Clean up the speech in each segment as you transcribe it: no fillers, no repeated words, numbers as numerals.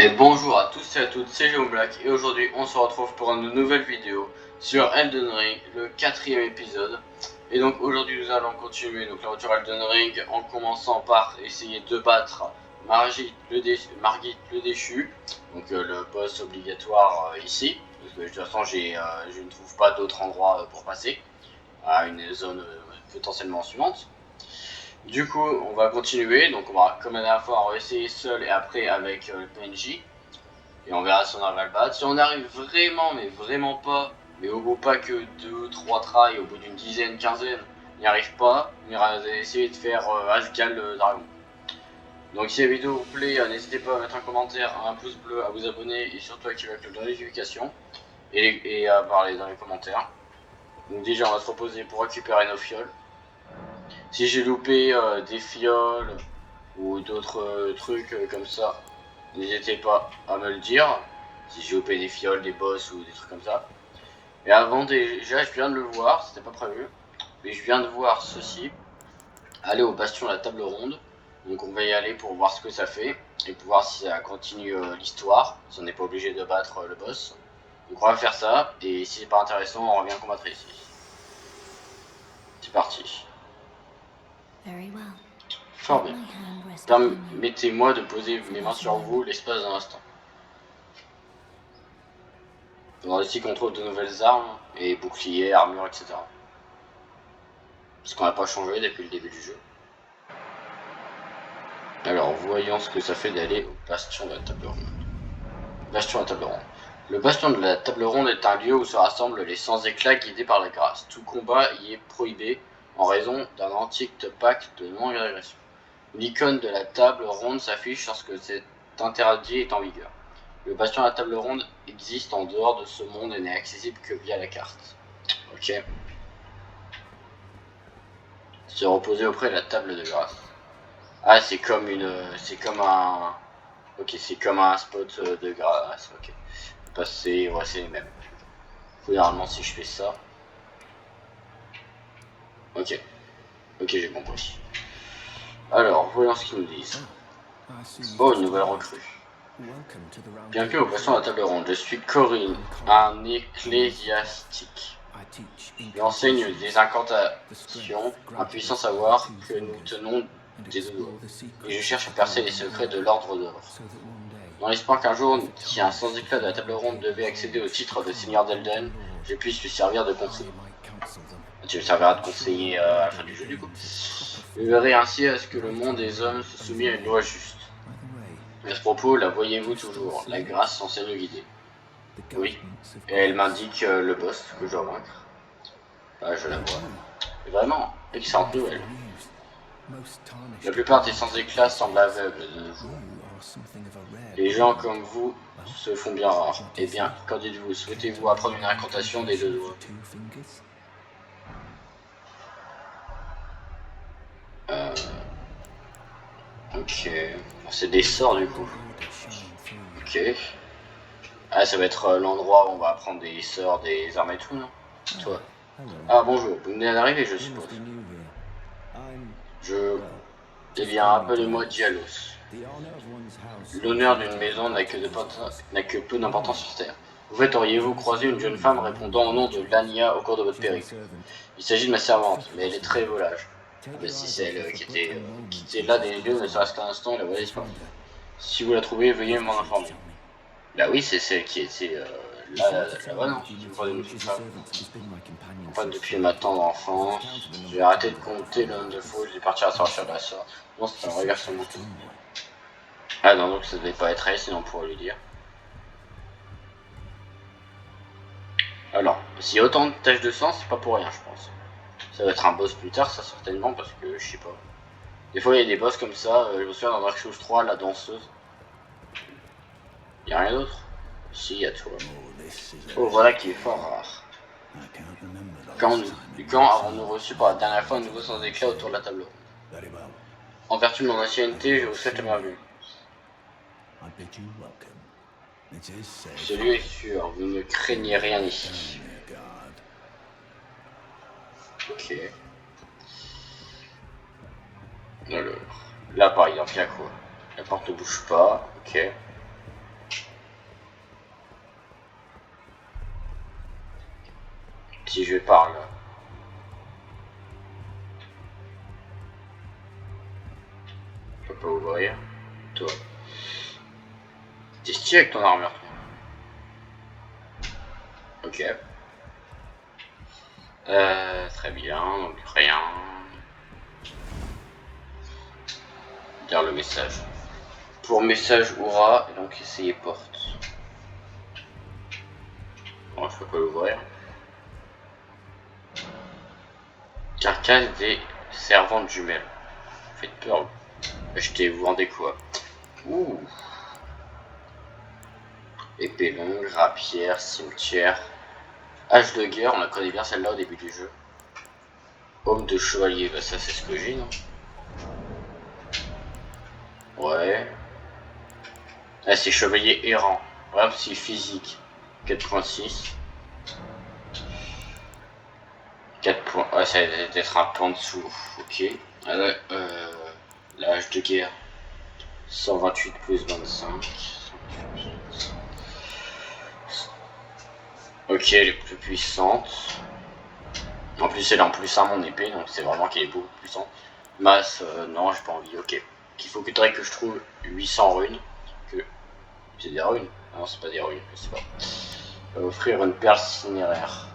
Et bonjour à tous et à toutes, c'est GeoBlack et aujourd'hui on se retrouve pour une nouvelle vidéo sur Elden Ring, le 4e épisode. Et donc aujourd'hui nous allons continuer donc l'aventure Elden Ring en commençant par essayer de battre Margit le déchu, donc le boss obligatoire ici, parce que de toute façon je ne trouve pas d'autre endroit pour passer à une zone potentiellement suivante. Du coup, on va continuer. Donc, on va, comme la dernière fois, on va essayer seul et après avec le PNJ. Et on verra si on arrive à le battre. Si on arrive vraiment, mais vraiment pas, mais au bout pas que 2-3 tries, au bout d'une dizaine, quinzaine, on n'y arrive pas, on ira essayer de faire Asgal le dragon. Donc, si la vidéo vous plaît, n'hésitez pas à mettre un commentaire, un pouce bleu, à vous abonner et surtout activer la cloche de notification et à parler dans les commentaires. Donc, déjà, on va se reposer pour récupérer nos fioles. Si j'ai loupé des fioles ou d'autres trucs comme ça, n'hésitez pas à me le dire. Si j'ai loupé des fioles, des boss ou des trucs comme ça. Et avant, déjà, je viens de le voir, c'était pas prévu, mais je viens de voir ceci. Aller au bastion de la table ronde. Donc on va y aller pour voir ce que ça fait et pour voir si ça continue l'histoire, si on n'est pas obligé de battre le boss. Donc on va faire ça, et si c'est pas intéressant, on revient combattre ici. C'est parti. Fort bien. Permettez-moi de poser mes mains sur vous l'espace d'un instant. On aura aussi contrôle de nouvelles armes, et boucliers, armures, etc. Ce qu'on n'a pas changé depuis le début du jeu. Alors, voyons ce que ça fait d'aller au bastion de la table ronde. Bastion de la table ronde. Le bastion de la table ronde est un lieu où se rassemblent les sans-éclats guidés par la grâce. Tout combat y est prohibé en raison d'un antique pacte de non-agression. L'icône de la table ronde s'affiche lorsque cet interdit est en vigueur. Le bastion de la table ronde existe en dehors de ce monde et n'est accessible que via la carte. Ok. Se reposer auprès de la table de grâce. Ah, c'est comme un... Ok, c'est comme un spot de grâce, ok. Passer, ouais, c'est les mêmes. Généralement, si je fais ça... Ok. Ok, j'ai compris. Alors, voyons ce qu'ils nous disent. Oh, une nouvelle recrue. Bienvenue au bastion de la table ronde. Je suis Corinne, un ecclésiastique. J'enseigne des incantations, un puissant savoir que nous tenons des deux doigts. Et je cherche à percer les secrets de l'ordre d'or. Dans l'espoir qu'un jour, si un sans-éclat de la table ronde devait accéder au titre de seigneur d'Elden, je puisse lui servir de conseiller. Tu me serviras de conseiller à la fin du jeu du coup. Je verrai ainsi à ce que le monde des hommes se soumit à une loi juste. À ce propos, la voyez-vous toujours, la grâce censée nous guider. Oui, et elle m'indique le boss que je dois vaincre. Ah, je la vois. Et vraiment, excellente nouvelle. La plupart des sans-éclats semblent aveugles de nos jours. Les gens comme vous se font bien rares. Eh bien, qu'en dites-vous? Souhaitez-vous apprendre une incantation des deux doigts? Ok. C'est des sorts du coup. Ok. Ah, ça va être l'endroit où on va apprendre des sorts, des armes et tout, non? Toi. Ah, bonjour. Vous venez d'arriver, je suppose. Eh bien, appelez-moi Dialos. L'honneur d'une maison n'a que peu d'importance sur Terre. Vous fait auriez-vous croisé une jeune femme répondant au nom de Lania au cours de votre périple? Il s'agit de ma servante, mais elle est très volage. Ah bah si c'est elle qui était là des yeux, ne serait-ce qu'un instant, la voilà disparue. Si vous la trouvez, veuillez m'en informer. Bah oui, c'est celle qui était là-bas, non? Qui me croisait une petite femme. En fait, depuis ma tendre enfance, j'ai arrêté de compter le nombre de fois où j'ai parti à sa recherche de la sœur. Non, c'est un regard sur mon tout. Ah non, donc ça devait pas être elle, sinon on pourrait lui dire. Alors, s'il y a autant de taches de sang, c'est pas pour rien, je pense. Ça va être un boss plus tard, ça certainement, parce que je sais pas. Des fois, il y a des boss comme ça. Je me souviens dans Dark Souls 3, la danseuse. Y'a rien d'autre? Si, y a toi. Oh, voilà qui est fort rare. Quand avons-nous reçu pour la dernière fois un nouveau sans éclat autour de la table ronde? En vertu de mon ancienneté, je vous souhaite la bienvenue. Ce lieu est sûr, vous ne craignez rien ici. Ok. Alors, là par exemple, il y a quoi? La porte ne bouge pas, ok. Si je vais par là. Je peux pas ouvrir. Toi. T'es stylé avec ton armure, toi. Ok. Très bien, donc rien. Dire le message. Pour message Aura, donc essayer porte. Bon, je peux pas l'ouvrir. Carcasse des servantes jumelles. Faites peur. Achetez, vous vendez quoi? Ouh. Épée longue, rapière, cimetière. Hache de guerre, on la connaît bien celle-là au début du jeu. Homme de chevalier, bah ça c'est ce que j'ai, non? Ouais. Ah, c'est chevalier errant. Ouais, c'est physique. 4.6. 4 points. Ah, ça va être un peu en dessous. Ok. La hache de guerre. 128 plus 25. Ok, elle est plus puissante. En plus, elle est en plus 1 mon épée, donc c'est vraiment qu'elle est beaucoup plus puissante. Masse, non, j'ai pas envie. Ok. Il faudrait que je trouve 800 runes. Que... C'est des runes? Non, c'est pas des runes, je sais pas. Offrir une perle cinéraire.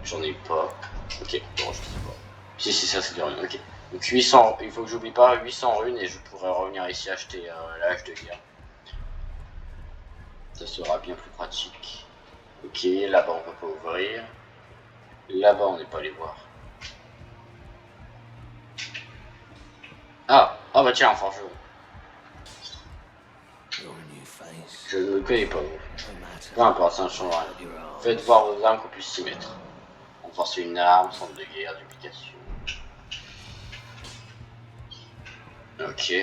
J'en ai pas. Ok, bon, je sais pas. Si, ça, c'est des runes, ok. Donc 800, il faut que j'oublie pas 800 runes et je pourrais revenir ici acheter la hache de guerre. Ça sera bien plus pratique. Ok, là-bas on peut pas ouvrir. Là-bas on n'est pas allé voir. Ah bah tiens, un forgeron. Je ne le connais pas. Peu importe, ça ne change rien. Faites voir vos armes qu'on puisse s'y mettre. Renforcer une arme, centre de guerre, duplication. Ok.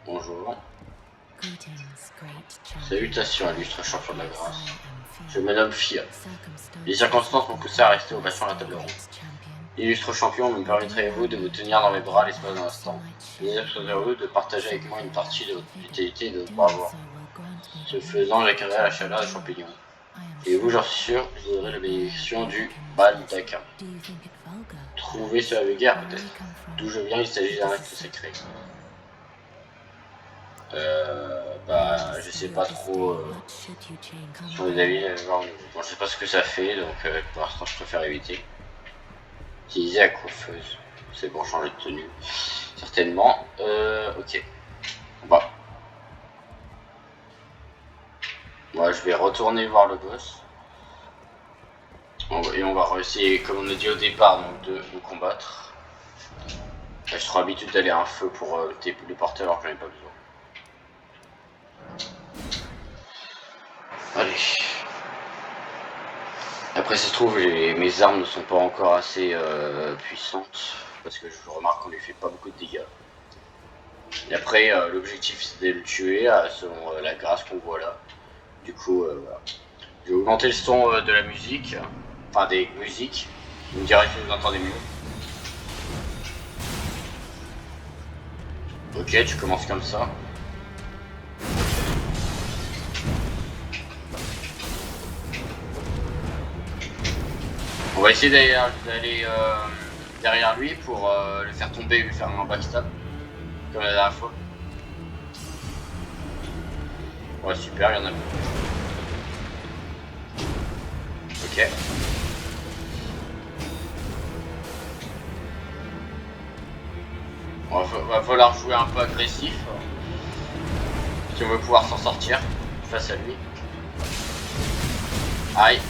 Bonjour. Salutations, illustre champion de la grâce. Je me nomme Fia. Les circonstances m'ont poussé à rester au bâtiment de la table ronde. Illustre champion, me permettrez-vous de vous tenir dans mes bras l'espace d'un instant? Désirez-vous de partager avec moi une partie de votre vitalité et de votre bravoure? Ce faisant, j'accueillerai la chaleur des champignons. Et vous, j'en suis sûr, vous aurez la bénédiction du Baldaka. Trouver sur la guerre, peut-être. D'où je viens, il s'agit d'un acte sacré. Bah, je sais pas trop sur les avis. Bon, je sais pas ce que ça fait, donc pour l'instant, je préfère éviter. Utiliser la coiffeuse. C'est bon, changer de tenue. Certainement. Ok. Bah. Moi, je vais retourner voir le boss. Et on va essayer, comme on a dit au départ, donc, de nous combattre. Je serai habitué d'aller à un feu pour le porter alors que j'en ai pas besoin. Allez. Après, ça se trouve, mes armes ne sont pas encore assez puissantes. Parce que je remarque qu'on lui fait pas beaucoup de dégâts. Et après, l'objectif c'est de le tuer selon la grâce qu'on voit là. Du coup, voilà. Je vais augmenter le son de la musique. Enfin, des musiques. Vous me direz si vous entendez mieux. Ok, tu commences comme ça. On va essayer d'aller derrière lui pour le faire tomber et lui faire un backstab. Comme la dernière fois. Ouais, super, il y en a plus. Ok. Va falloir jouer un peu agressif. Si on veut pouvoir s'en sortir face à lui. Aïe.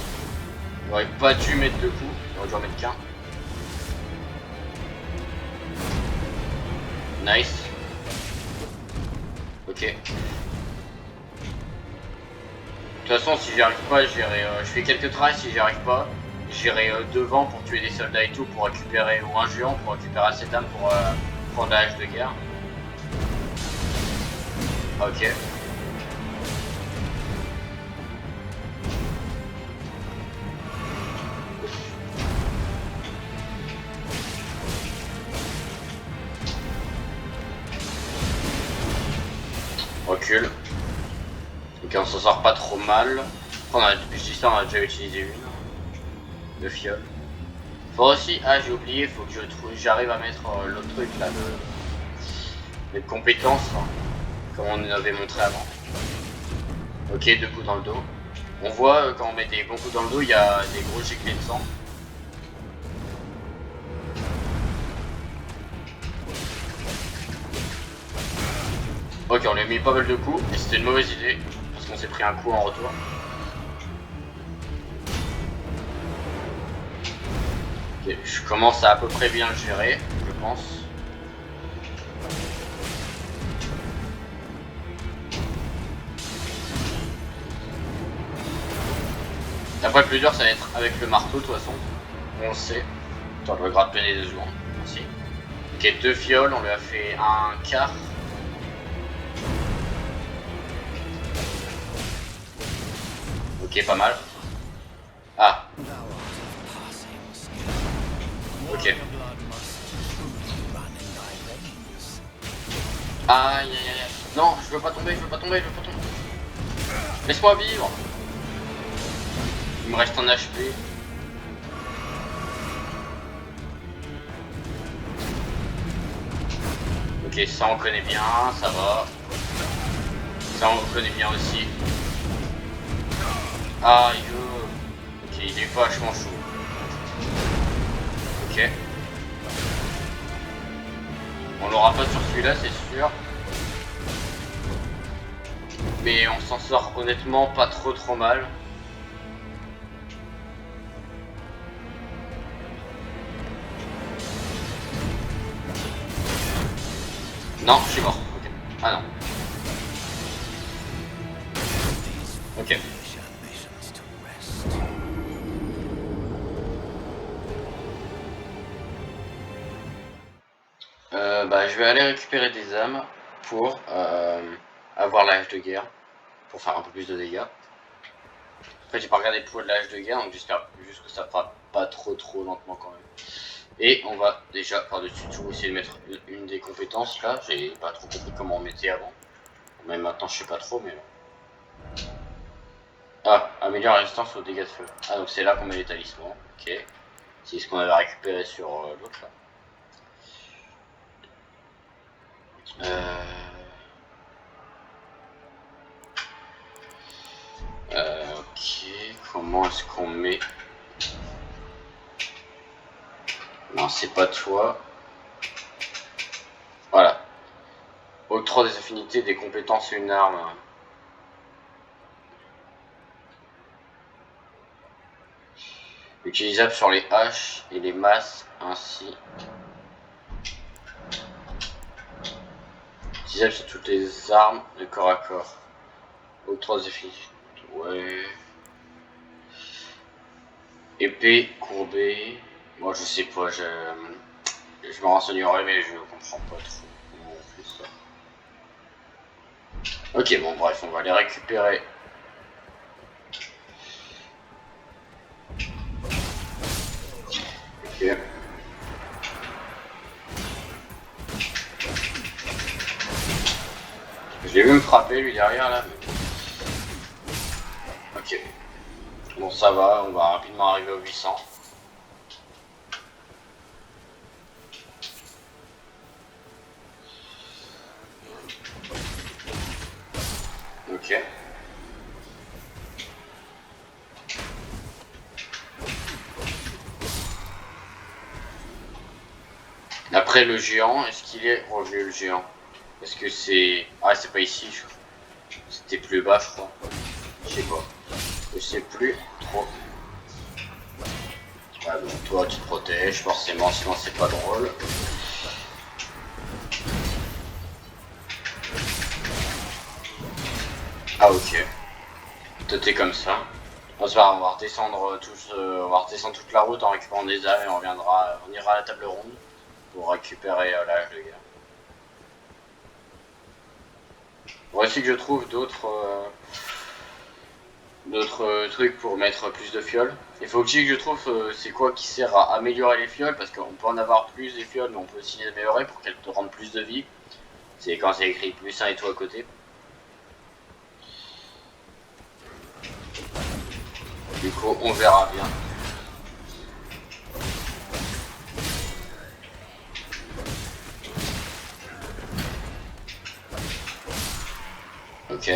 Il aurait pas dû mettre 2 coups, il aurait dû en mettre qu'un. Nice. Ok. De toute façon, si j'y arrive pas, j'irai. Je fais quelques tries, si j'y arrive pas, j'irai devant pour tuer des soldats et tout, pour récupérer, ou un géant pour récupérer assez d'âmes pour prendre la hache de guerre. Ok. Recule. Ok, on s'en sort pas trop mal. Depuis que je dis ça, on a déjà utilisé une de fiole. Faut aussi, ah j'ai oublié, faut que j'arrive à mettre l'autre truc là, les compétences, hein, comme on avait montré avant. Ok, 2 coups dans le dos. On voit quand on met des bons coups dans le dos, il y a des gros giclées de sang. Ok, on lui a mis pas mal de coups, et c'était une mauvaise idée, parce qu'on s'est pris un coup en retour. Ok, je commence à peu près bien le gérer, je pense. Après, le plus dur, ça va être avec le marteau, de toute façon. On le sait. Attends, je vais gratter 2 secondes. Merci. Ok, 2 fioles, on lui a fait un quart. Ok, pas mal. Ah. Ok. Aïe aïe aïe. Non, je veux pas tomber, je veux pas tomber, je veux pas tomber. Laisse-moi vivre. Il me reste un HP. Ok, ça on connaît bien, ça va. Ça on connaît bien aussi. Aïe. Ok, il est vachement chaud. Ok. On l'aura pas sur celui-là, c'est sûr. Mais on s'en sort honnêtement pas trop mal. Non, je suis mort. Ok. Ah non. Ok. Bah, je vais aller récupérer des âmes pour avoir l'âge de guerre, pour faire un peu plus de dégâts. Après, j'ai pas regardé le poids de l'âge de guerre, donc j'espère juste que ça fera pas trop lentement quand même. Et on va déjà par-dessus tout essayer de mettre une des compétences là. J'ai pas trop compris comment on mettait avant. Même maintenant, je sais pas trop, mais bon. Ah, améliore la résistance aux dégâts de feu. Ah, donc c'est là qu'on met les talismans. Ok. C'est ce qu'on avait récupéré sur l'autre là. Ok, comment est-ce qu'on met? Non, c'est pas toi. Voilà. Octroi des affinités, des compétences et une arme. Utilisable sur les haches et les masses ainsi. Utilisable sur toutes les armes de corps à corps. Octroi des affinités. Ouais. Épée courbée. Moi je sais pas, je me renseignerai mais je comprends pas trop comment on fait ça. Ok, bon bref, on va les récupérer. Ok. Je l'ai vu me frapper lui derrière là. Mais... ok. Bon ça va, on va rapidement arriver au 800. Ok. Après le géant, est-ce qu'il est revenu le géant? Est-ce que c'est... ah c'est pas ici, c'était plus bas je crois. Je sais pas. Je sais plus trop. Ouais bon, toi tu te protèges forcément, sinon c'est pas drôle. Ah ok. Toi t'es comme ça. Bon, c'est pas grave, on va redescendre on va redescendre toute la route en récupérant des âmes et on ira à la table ronde pour récupérer l'âge de guerre. Voici que je trouve d'autres trucs pour mettre plus de fioles. Il faut aussi que je trouve c'est quoi qui sert à améliorer les fioles, parce qu'on peut en avoir plus des fioles, mais on peut aussi les améliorer pour qu'elles te rendent plus de vie. C'est quand c'est écrit plus 1 et tout à côté. coup on verra bien. Ok.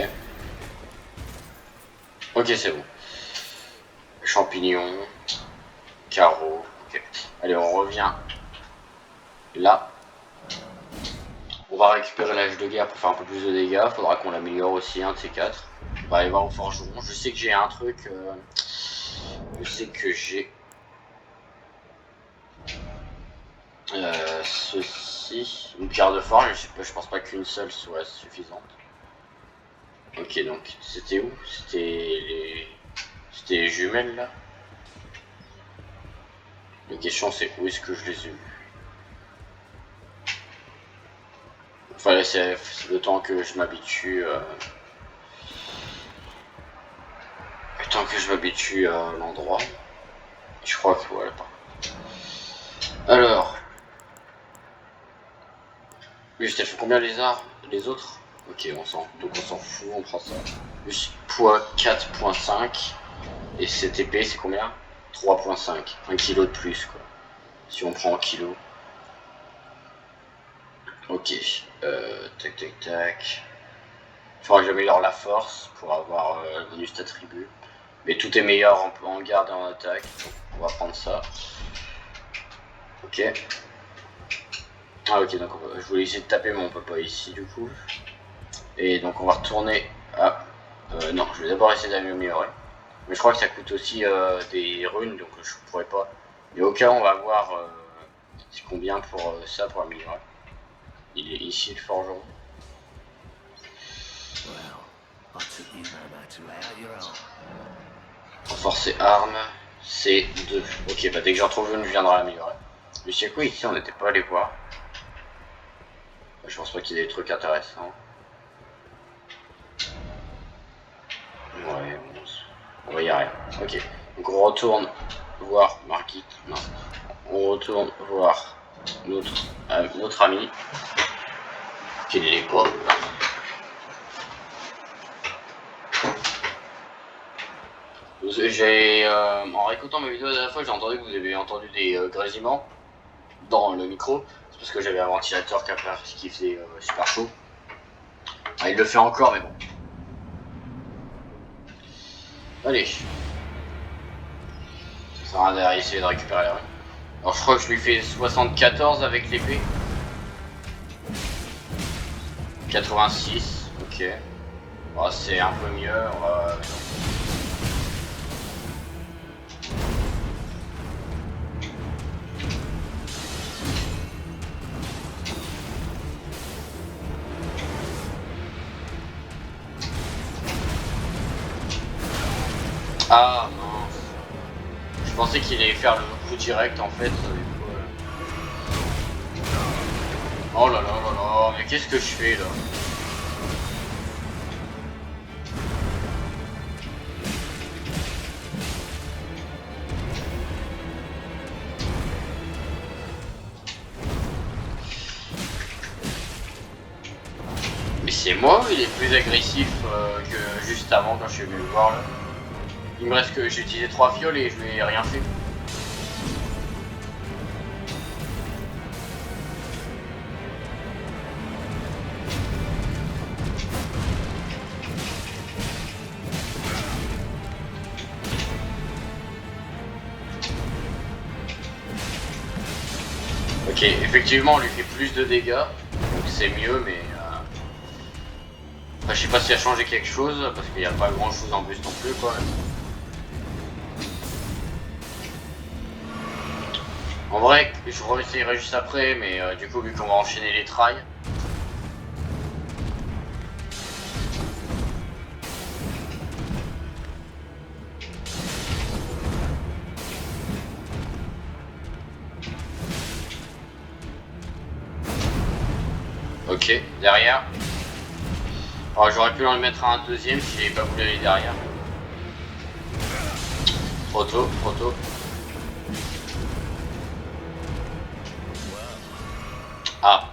Ok, c'est bon. Champignons. Carreaux. Ok. Allez, on revient là. On va récupérer l'âge de guerre pour faire un peu plus de dégâts. Faudra qu'on l'améliore aussi, un de ces quatre. On va aller voir au forgeron. Je sais que j'ai un truc. Je sais que j'ai. Ceci. Une pierre de forge. Je pense pas qu'une seule soit suffisante. Ok, donc c'était où? C'était les jumelles là. La question c'est où est-ce que je les ai eues? Enfin, c'est le temps que je m'habitue. Le temps que je m'habitue à l'endroit. Je crois que voilà. Alors. Juste, elle fait combien les arts? Les autres? Ok, donc on s'en fout, on prend ça. Juste poids 4.5. Et cette épée, c'est combien? 3.5. 1 kg de plus, quoi. Si on prend en kilo. Ok. Tac, tac, tac. Il faudra que j'améliore la force pour avoir le bonus attribut. Mais tout est meilleur en garde et en attaque. Donc on va prendre ça. Ok. Ah ok, donc je voulais essayer de taper mais on peut pas ici du coup. Et donc on va retourner à... non, je vais d'abord essayer d'améliorer. Mais je crois que ça coûte aussi des runes, donc je pourrais pas. Mais au cas où on va voir c'est combien pour ça pour améliorer. Il est ici le forgeron. Renforcer armes, c'est 2. Ok, bah dès que j'en trouve une, je viendrai l'améliorer. Mais c'est quoi ici, on n'était pas allé voir. Je pense pas qu'il y ait des trucs intéressants. Ouais, bon, on va y rien. Ok, donc on retourne voir Margit. Non, on retourne voir notre ami. Qu'il n'est pas. En réécoutant mes vidéos la dernière fois, j'ai entendu que vous avez entendu des grésillements dans le micro. C'est parce que j'avais un ventilateur qui faisait super chaud. Ah, il le fait encore, mais bon. Allez. Ça sert à rien d'essayer de récupérer la rue. Alors je crois que je lui fais 74 avec l'épée. 86, ok. Bon, c'est un peu mieux. On va... Ah mince. Je pensais qu'il allait faire le coup direct en fait. Oh là là là là, mais qu'est-ce que je fais là? Mais c'est moi ou il est plus agressif que juste avant quand je suis venu le voir là? Il me reste que j'ai utilisé 3 fioles et je lui ai rien fait. Ok, effectivement on lui fait plus de dégâts, donc c'est mieux mais... Enfin, je sais pas si a changé quelque chose, parce qu'il n'y a pas grand chose en plus non plus quoi. En vrai, je réessayerai juste après, mais du coup vu qu'on va enchaîner les trails. Ok, derrière. Alors j'aurais pu en mettre un deuxième si j'avais pas voulu aller derrière. Trop tôt, trop tôt. Ah.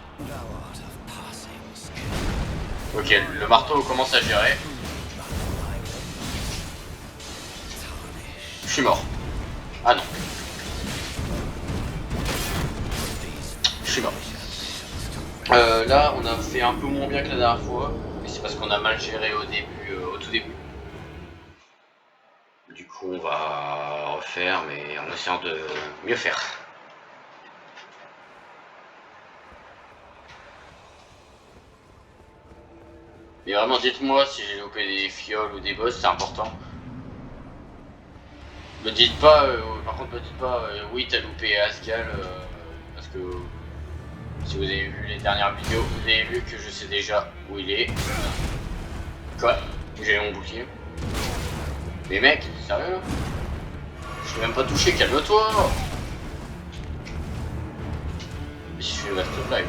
Ok, le marteau commence à gérer. suis mort. Ah non. Je suis mort. Là, on a fait un peu moins bien que la dernière fois, mais c'est parce qu'on a mal géré au début, au tout début. Du coup, on va refaire, mais en essayant de mieux faire. Mais vraiment, dites-moi si j'ai loupé des fioles ou des boss, c'est important. Me dites pas, par contre, me dites pas, oui, t'as loupé Asgal, parce que si vous avez vu les dernières vidéos, vous avez vu que je sais déjà où il est. Quoi? J'ai mon bouclier. Mais mec, sérieux? Je t'ai même pas touché, calme-toi! Mais si je fais une vaste blague.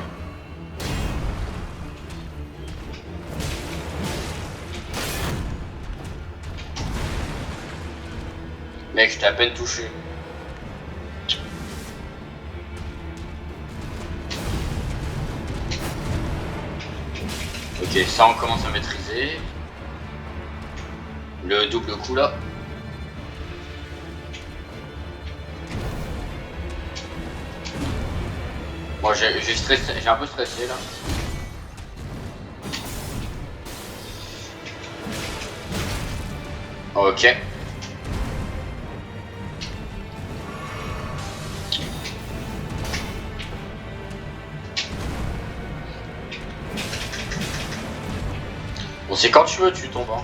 Mec, je t'ai à peine touché. Ok, ça on commence à maîtriser. Le double coup là. Moi j'ai stressé, j'ai un peu stressé là. Ok. Bon, c'est quand tu veux, tu tombes. Hein.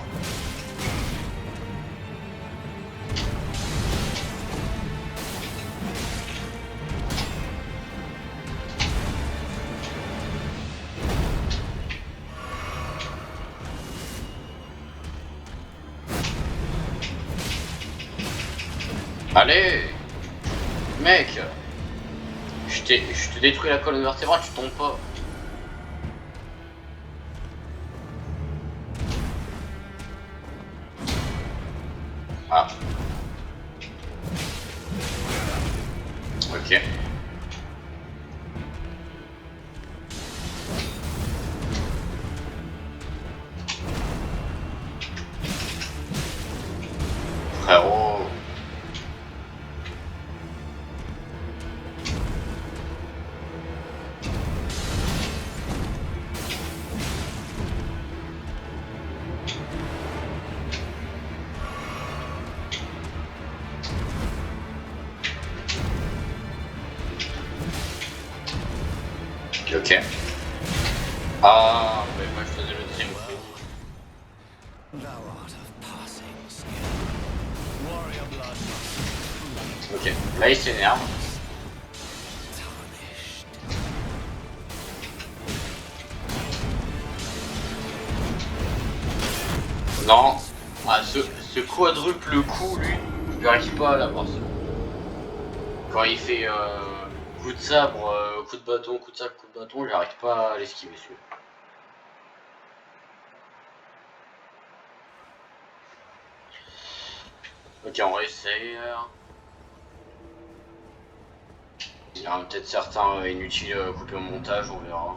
Allez, mec, je te détruis la colonne vertébrale, tu tombes pas. Ah. Ok. Frérot. Ok. Ah, mais moi je faisais le deuxième coup. Ok, là il s'énerve. Non. Ah, ce quadruple coup, lui, je n'arrive pas à l'avoir. Quand il fait coup de sabre, coup de bâton, coup de sabre, coup de bâton, j'arrive pas à l'esquiver celui-là. Ok, on réessaye. Il y a peut-être certains inutiles à couper au montage, on verra.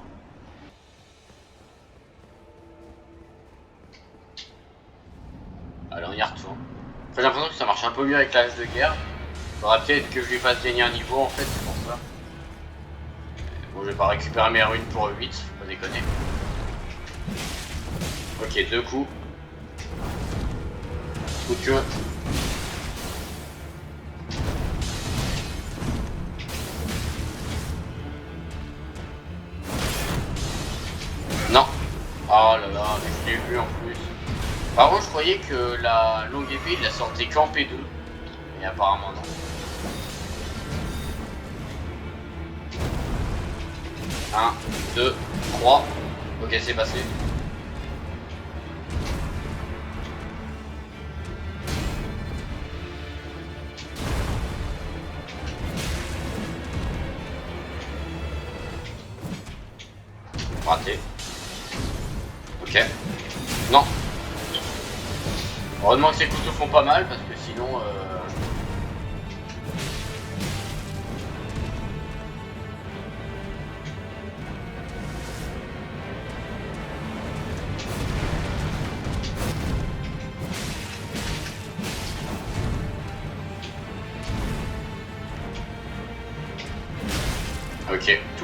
Allez, on y retourne. J'ai l'impression que ça marche un peu mieux avec l'âge de guerre. Faudra peut-être que je lui fasse gagner un niveau en fait, c'est pour ça. Bon, je vais pas récupérer mes runes pour 8, faut pas déconner. Ok, 2 coups. Coup de queue. Non. Oh là là, mais je l'ai vu en plus. Par contre, je croyais que la longue épée, il la sortait qu'en P2. Et apparemment non. 1, 2, 3. Ok, c'est passé. Raté. Ok. Non. Heureusement que ces couteaux font pas mal parce que sinon...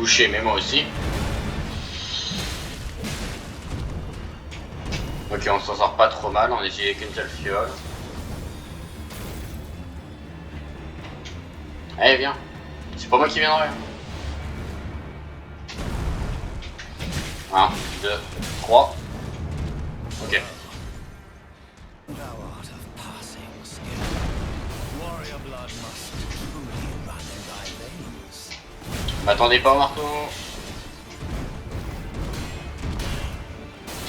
touché, mais moi aussi. Ok, on s'en sort pas trop mal, on a utilisé qu'une seule fiole. Allez, viens. C'est pas moi qui viendrai. 1, 2, 3. Ok. M'attendez pas au marteau.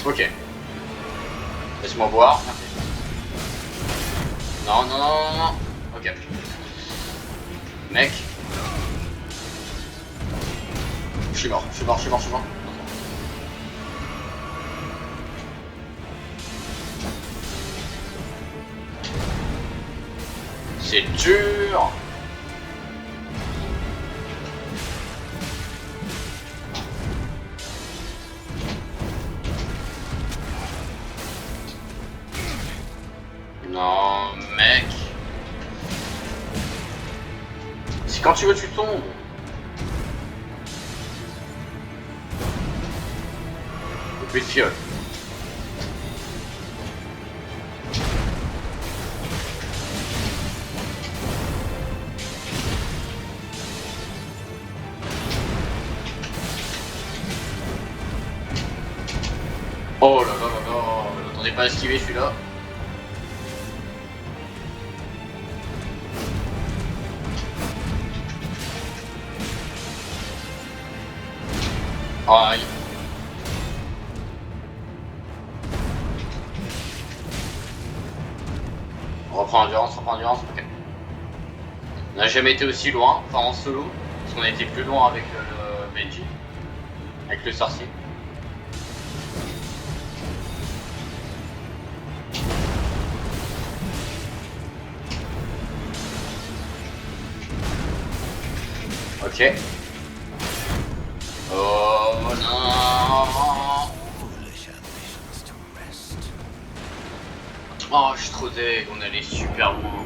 Ok. Laisse-moi boire. Merci. Non, non, non, non, non. Ok. Mec. Je suis mort, je suis mort, je suis mort, je suis mort. C'est dur. Non, mec. C'est quand tu veux, tu tombes. Et puis de fiole. Oh là là là là, je m'attendais pas à esquiver celui-là. Aïe. On reprend endurance, ok. On n'a jamais été aussi loin, enfin en solo, parce qu'on a été plus loin avec le Benji, avec le sorcier. Ok. Oh non. Oh, je suis trop deg, on allait super loin.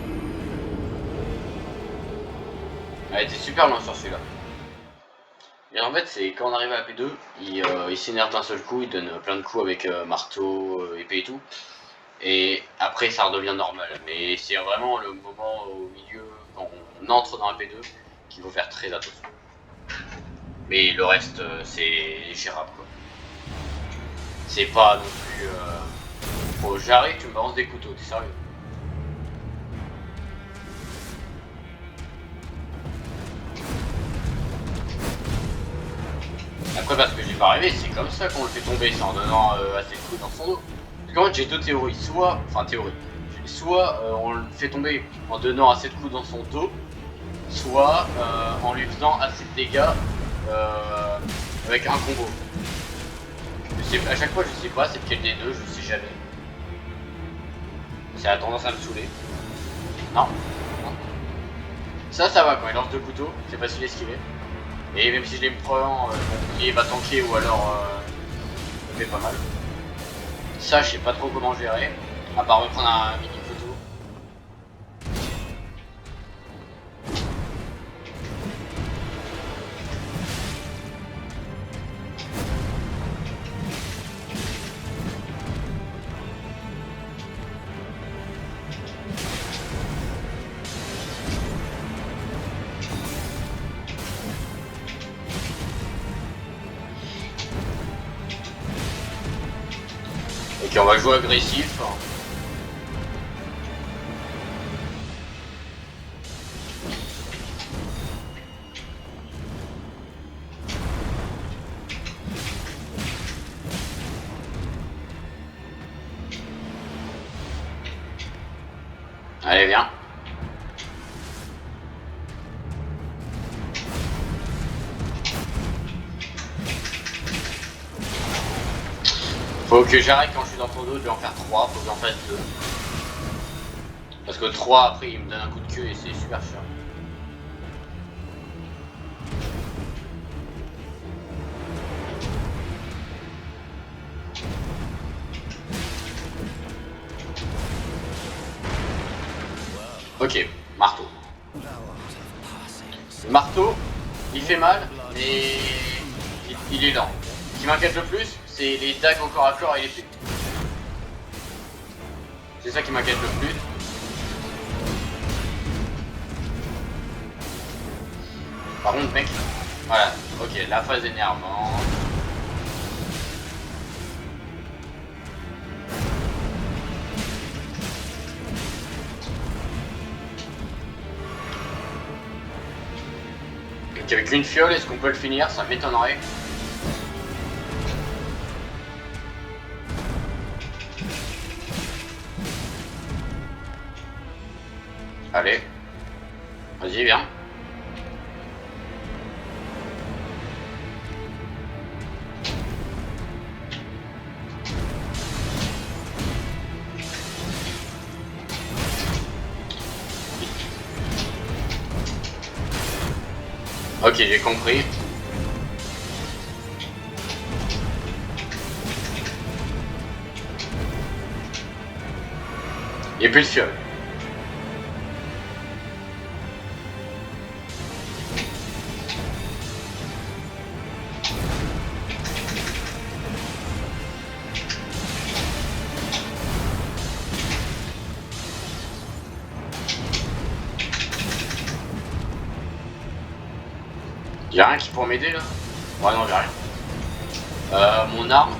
Elle était super loin sur celui-là. Et en fait, c'est quand on arrive à la P2, il s'énerve d'un seul coup, il donne plein de coups avec marteau, épée et tout. Et après, ça redevient normal. Mais c'est vraiment le moment au milieu, quand on entre dans la P2, qu'il faut faire très attention. Mais le reste, c'est gérable quoi. C'est pas non plus. Faut j'arrive, tu me balances des couteaux, t'es sérieux? Après, parce que j'ai pas rêvé, c'est comme ça qu'on le fait tomber, c'est en donnant assez de coups dans son dos. Parce qu'en fait, j'ai deux théories. Soit, enfin, soit on le fait tomber en donnant assez de coups dans son dos, soit en lui faisant assez de dégâts avec un combo. À chaque fois, je sais pas c'est lequel des deux, je sais jamais. Ça a tendance à me saouler. Non, non. Ça va quand il lance deux couteaux, c'est facile d'esquiver. Et même si je les prends, il va tanker ou alors ça fait pas mal. Ça, je sais pas trop comment gérer, à part me prendre un mini couteau. Ok, on va jouer agressif. Allez, viens. Faut que j'arrête quand je suis dans ton dos de lui en faire 3, faut que j'en fasse 2. Parce que 3 après il me donne un coup de queue et c'est super chiant. Ok, marteau. Le marteau, il fait mal, mais il est lent. Ce qui m'inquiète le plus, c'est les dagues au corps à corps et l'épée. C'est ça qui m'inquiète le plus. Par contre, mec, voilà, ok, la phase énervante. Donc avec une fiole, est-ce qu'on peut le finir? Ça m'étonnerait. Allez, vas-y, viens. Ok, j'ai compris. Il n'y a plus de fiole. Y'a rien qui pourrait m'aider là? Ouais, non, y'a rien. Mon arme.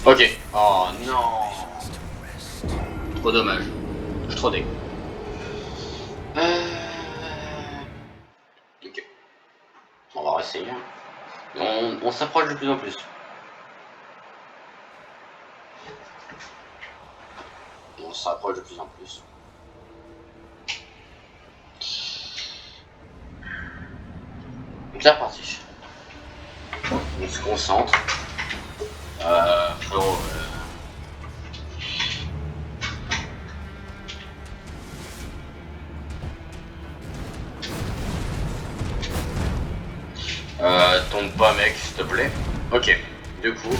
Ok. Oh non. Trop dommage. Je suis trop dé. Ok. On va essayer. On s'approche de plus en plus. On s'approche de plus en plus. Donc c'est reparti. On se concentre. Frérot. Tombe pas mec, s'il te plaît. Ok, du coup.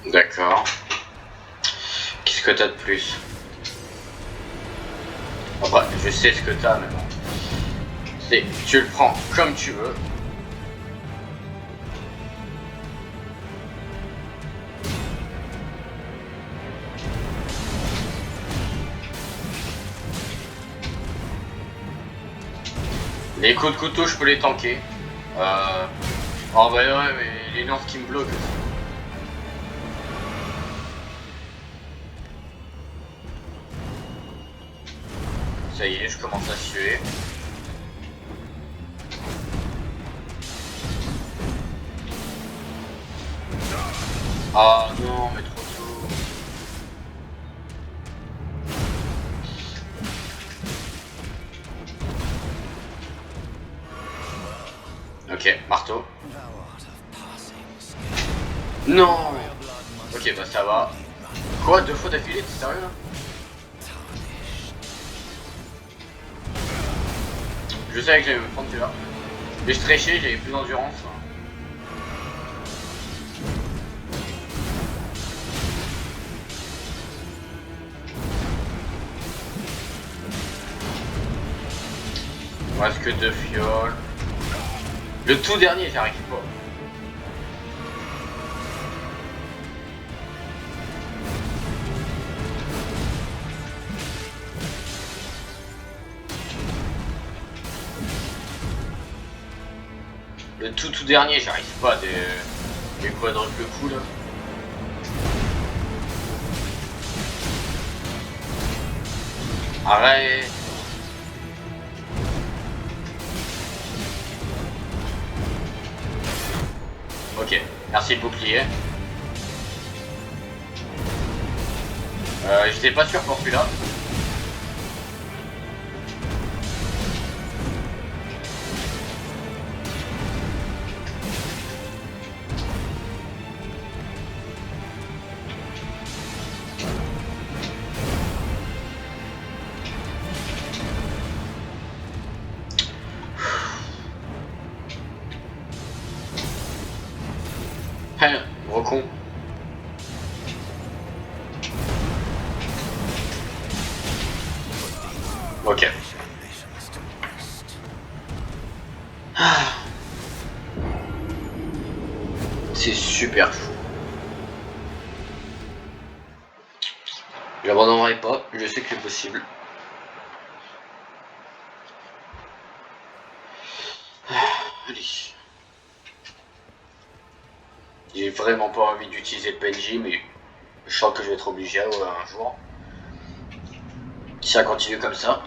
D'accord. Qu'est-ce que t'as de plus? Enfin, je sais ce que t'as, mais bon. C'est, tu le prends comme tu veux. Les coups de couteau, je peux les tanker. Oh bah ouais, mais les lances qui me bloquent. Ça y est, je commence à suer. Ah non, mais trop tôt. Ok, marteau. Non. Ok, bah ça va. Quoi, 2 fois d'affilée, t'es sérieux là? Je savais que j'allais me prendre celui-là. Mais je tréchais, j'avais plus d'endurance. Il me reste que 2 fioles. Le tout dernier, j'arrive pas. Le tout dernier, j'arrive pas des quadruples coups là. Arrête. Ok, merci le bouclier. J'étais pas sûr pour celui-là. Hein, gros con. Ok. C'est super fou. Je l'abandonnerai pas, je sais que c'est possible. Allez. J'ai vraiment pas envie d'utiliser le PNJ, mais je sens que je vais être obligé un jour. Si ça continue comme ça.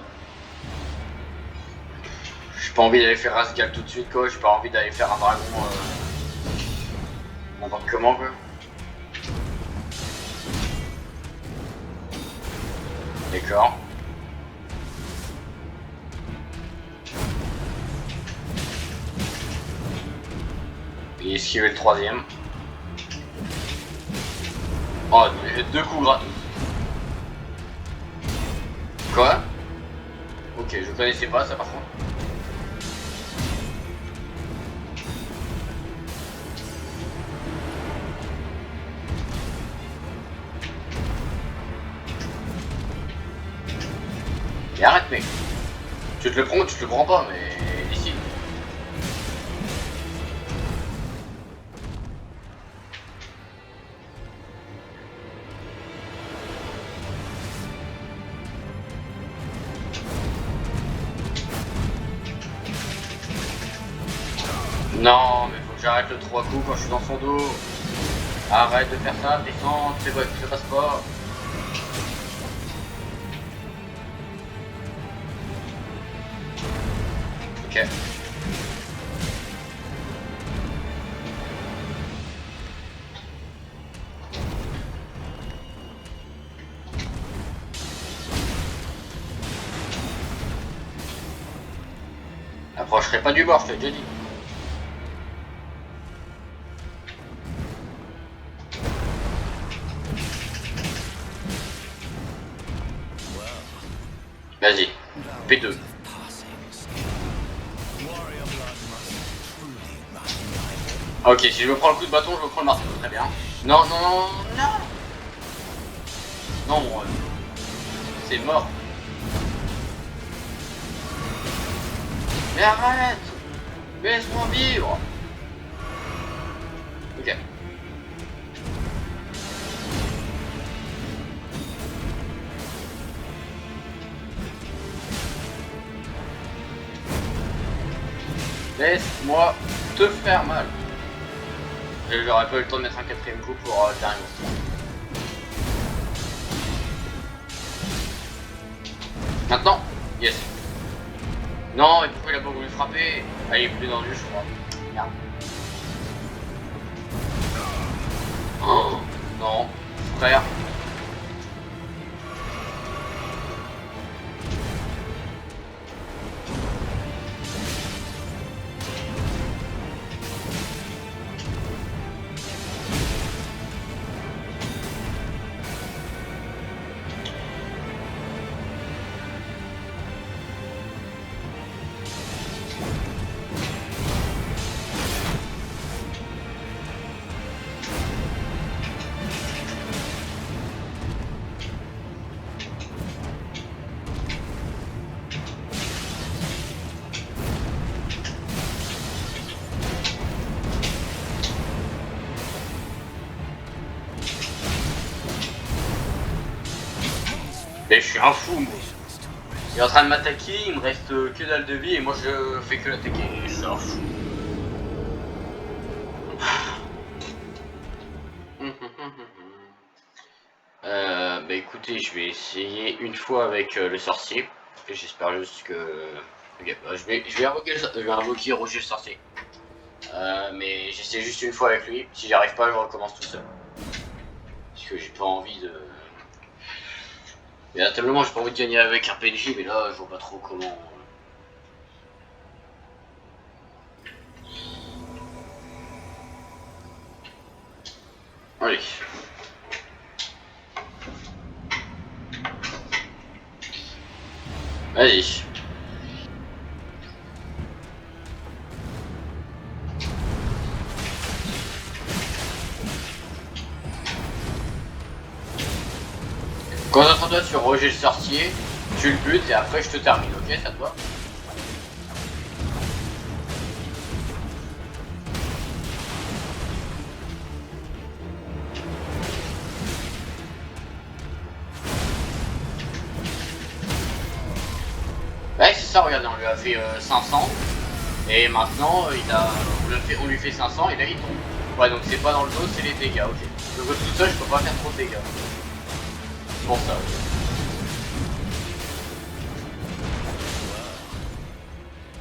J'ai pas envie d'aller faire Asgal tout de suite quoi, j'ai pas envie d'aller faire un dragon n'importe comment quoi. D'accord. Et esquiver le troisième. Oh, deux coups gratos. Quoi? Ok, je connaissais pas ça par contre. Mais arrête mec. Tu te le prends ou tu te le prends pas, mais ici. Non, mais faut que j'arrête le 3 coups quand je suis dans son dos. Arrête de faire ça, descends, ça passe pas. Ok. Approcherai pas du bord, je te l'ai déjà dit. Vas-y, P2. Ok, si je me prends le coup de bâton, je me prends le marteau, très bien. Non, non, non, non. Non, c'est mort. Mais arrête. Mais laisse-moi vivre. Ok. Laisse-moi te faire mal. J'aurais pas eu le temps de mettre un quatrième coup pour dernier monstre. Maintenant. Yes. Non, mais pourquoi il a pas voulu frapper? Ah, il est plus dans le jeu, je crois. Merde. Oh, non, frère. Mais je suis un fou, moi. Il est en train de m'attaquer, il me reste que dalle de vie et moi je fais que l'attaquer. Je suis un fou. Bah écoutez, je vais essayer une fois avec le sorcier. Et j'espère juste que... Ok, bah, je vais invoquer Roger le sorcier. Mais j'essaie juste une fois avec lui. Si j'y arrive pas, je recommence tout seul. Parce que j'ai pas envie de... Véritablement, j'ai pas envie de gagner avec un PNJ, mais là, je vois pas trop comment... Allez. Vas-y. Concentre-toi sur Roger le sorcier, tu le butes et après je te termine, ok, ça te va? Ouais, c'est ça, regardez, on lui a fait 500 et maintenant on lui fait 500 et là il tombe. Ouais, donc c'est pas dans le dos, c'est les dégâts, ok. Donc tout seul, je peux pas faire trop de dégâts. C'est pour ça.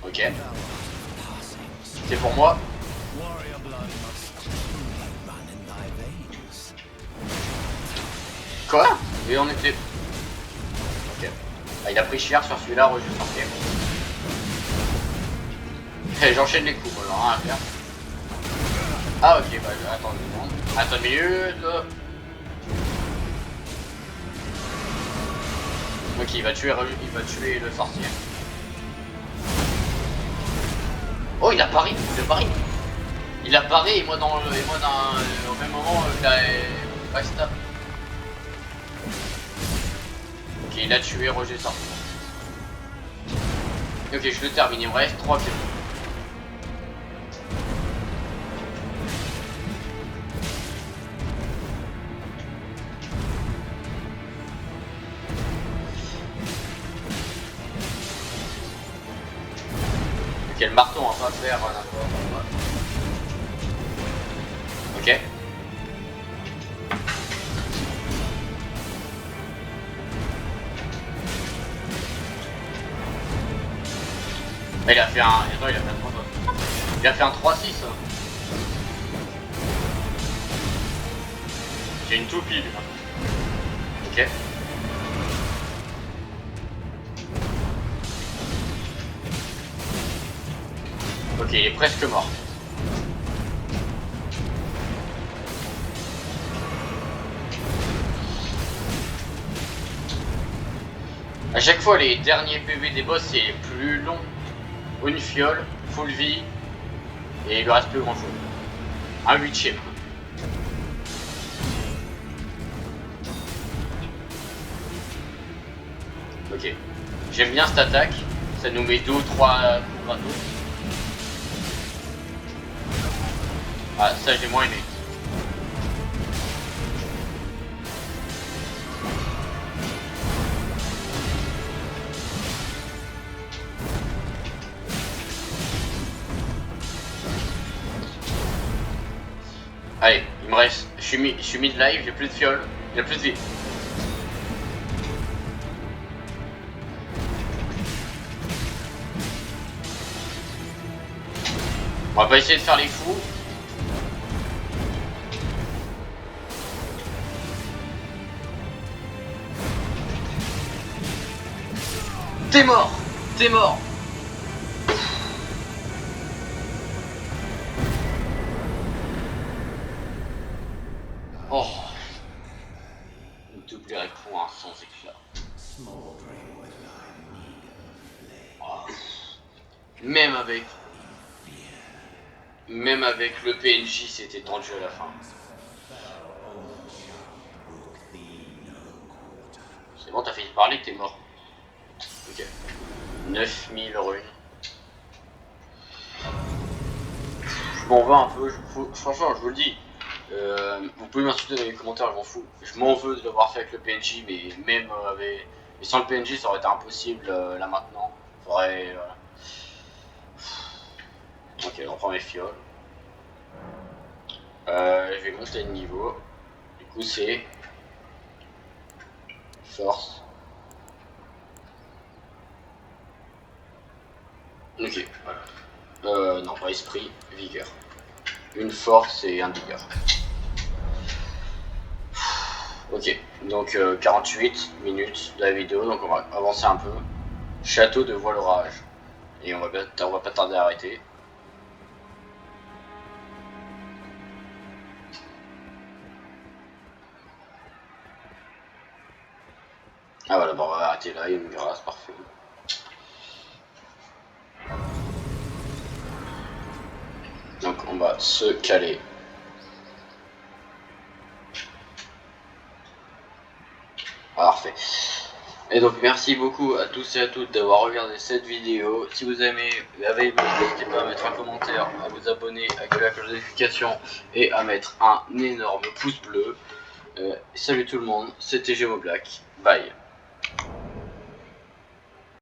Ok. C'est pour moi. Quoi? Et on était... Ok. Ah, il a pris cher sur celui-là, Roger sorcier. J'enchaîne les coups, alors rien à faire. Ah ok, bah attends une seconde. Attends une minute. Ok, il va tuer le sorcier. Oh, il a pari, il a pari et moi au même moment, il a backstab. Ok, il a tué Roger sorcier. Ok, je le termine, il me reste 3 kills. Ok, le marteau, on va pas faire n'importe. Ok. Il a fait un... Non, il a fait un 3. Il a fait un 3-6. J'ai une toupie, lui. Ok. Ok, il est presque mort. A chaque fois, les derniers PV des boss, c'est plus long. Une fiole, full vie, et il lui reste plus grand chose. Un 8ème. Ok. J'aime bien cette attaque. Ça nous met 2 ou 3 coups gratos. Ah, ça j'ai moins aimé. Allez, il me reste. Je suis mid live, j'ai plus de fiole, j'ai plus de vie. On va pas essayer de faire les fous. T'es mort! T'es mort! Oh! Une double répond sans éclat. Oh. Même avec le PNJ, c'était tendu à la fin. C'est bon, t'as fini de parler, t'es mort. Ok. 9000 runes. Je m'en veux un peu, franchement, je vous le dis. Vous pouvez m'insulter dans les commentaires, je m'en fous. Je m'en veux de l'avoir fait avec le PNJ, mais même mais sans le PNJ, ça aurait été impossible là maintenant. Faudrait. Ok, on prend mes fioles. Je vais monter de niveau. Du coup, c'est Force. Ok, voilà. Non, pas esprit, vigueur. Une force et un vigueur. Ok, donc 48 minutes de la vidéo, donc on va avancer un peu. Château de Voile-Orage. Et on va pas tarder à arrêter. Ah voilà, bon, on va arrêter là, il y a une grâce, parfait. Donc on va se caler. Parfait. Et donc merci beaucoup à tous et à toutes d'avoir regardé cette vidéo. Si vous avez aimé, n'hésitez pas à mettre un commentaire, à vous abonner, à activer la cloche de notification et à mettre un énorme pouce bleu. Salut tout le monde, c'était GeoBlack. Bye.